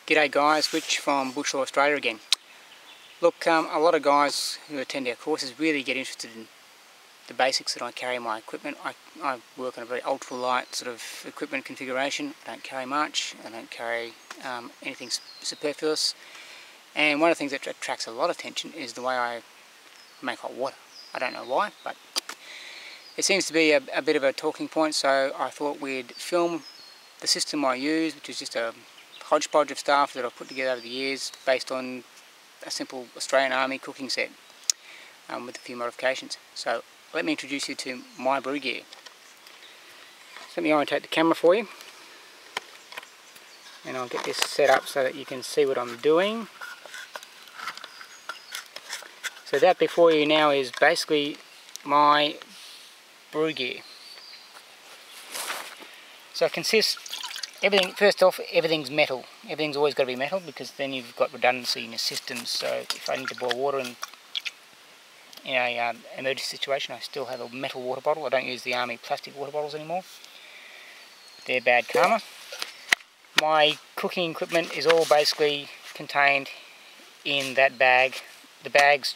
G'day guys, Rich from Bushlaw Australia again. Look, a lot of guys who attend our courses really get interested in the basics that I carry in my equipment. I work on a very ultralight sort of equipment configuration. I don't carry much, I don't carry anything superfluous. And one of the things that attracts a lot of attention is the way I make hot water. I don't know why, but it seems to be a bit of a talking point, so I thought we'd film the system I use, which is just a hodgepodge of stuff that I've put together over the years based on a simple Australian Army cooking set with a few modifications. So let me introduce you to my brew gear. So let me orientate the camera for you, and I'll get this set up so that you can see what I'm doing. So that before you now is basically my brew gear. So it consists, first off, everything's metal. Everything's always got to be metal because then you've got redundancy in your systems. So if I need to boil water in an emergency situation, I still have a metal water bottle. I don't use the Army plastic water bottles anymore. They're bad karma. My cooking equipment is all basically contained in that bag. The bag's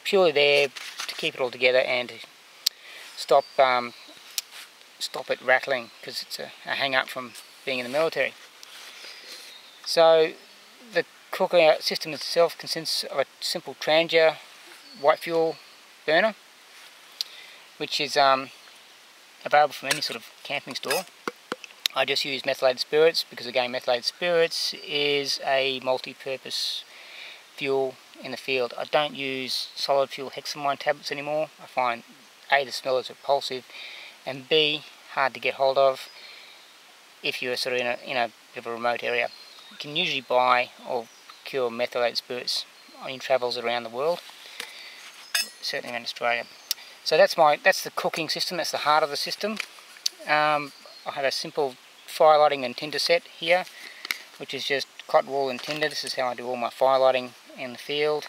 purely there to keep it all together and to stop it rattling, because it's a hang-up from being in the military. So the cooking system itself consists of a simple Trangia white fuel burner, which is available from any sort of camping store. I just use methylated spirits because, again, methylated spirits is a multi-purpose fuel in the field. I don't use solid fuel hexamine tablets anymore. I find A, the smell is repulsive, and B, hard to get hold of if you're sort of in a bit of a remote area. You can usually buy or procure methylated spirits on your travels around the world, certainly around Australia. So that's the cooking system. That's the heart of the system. I have a simple fire lighting and tinder set here, which is just cotton wool and tinder. This is how I do all my fire lighting in the field.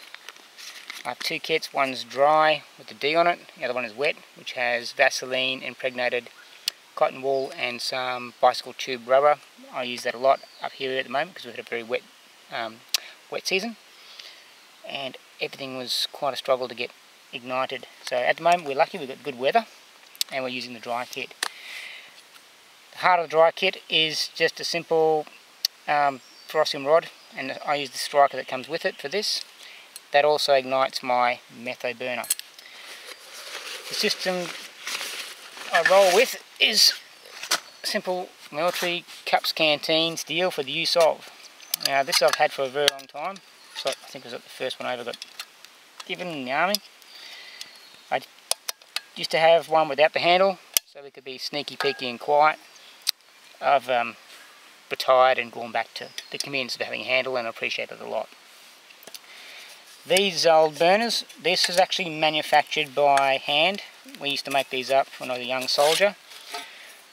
I have two kits. One's dry with the D on it. The other one is wet, which has Vaseline impregnated cotton wool and some bicycle tube rubber. I use that a lot up here at the moment because we've had a very wet season, and everything was quite a struggle to get ignited. So at the moment we're lucky, we've got good weather, and we're using the dry kit. The heart of the dry kit is just a simple ferrocium rod, and I use the striker that comes with it for this. That also ignites my metho burner. The system I roll with is simple military cups canteen steel for the use of. Now this I've had for a very long time. So I think it was the first one I ever got given in the Army. I used to have one without the handle, so we could be sneaky, peeky and quiet. I've retired and gone back to the convenience of having a handle, and I appreciate it a lot. These old burners, this is actually manufactured by hand. We used to make these up when I was a young soldier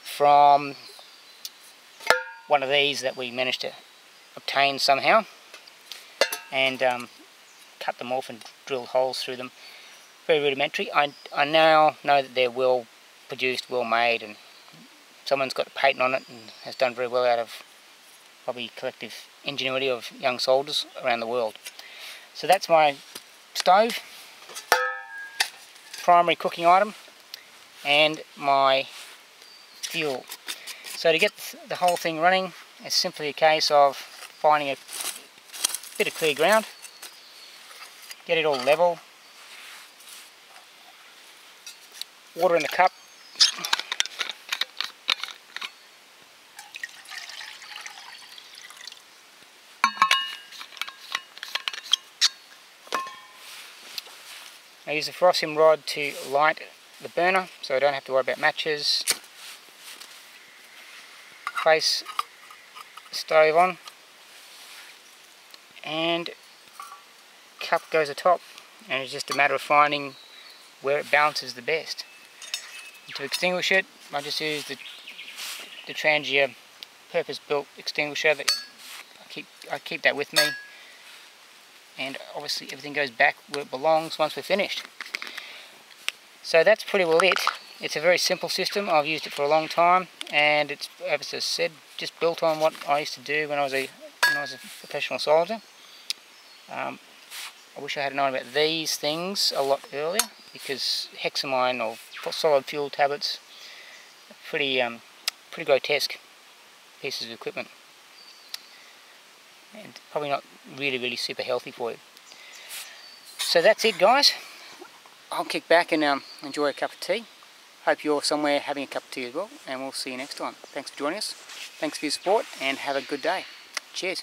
from one of these that we managed to obtain somehow, and cut them off and drilled holes through them. Very rudimentary. I now know that they're well produced, well made, and someone's got a patent on it and has done very well out of probably collective ingenuity of young soldiers around the world. So that's my stove, primary cooking item, and my fuel. So to get the whole thing running, it's simply a case of finding a bit of clear ground, get it all level, water in the cup, I use a ferrocium rod to light the burner so I don't have to worry about matches. Place the stove on, and cup goes atop, and it's just a matter of finding where it balances the best. And to extinguish it, I just use the Trangia purpose-built extinguisher. That I keep that with me, and obviously everything goes back where it belongs once we're finished. So that's pretty well it. It's a very simple system. I've used it for a long time, and it's, as I said, just built on what I used to do when I was a when I was a professional soldier. I wish I had known about these things a lot earlier, because hexamine or solid fuel tablets are pretty grotesque pieces of equipment, and probably not really super healthy for you. So that's it, guys. I'll kick back and enjoy a cup of tea. Hope you're somewhere having a cup of tea as well, and we'll see you next time. Thanks for joining us. Thanks for your support, and have a good day. Cheers.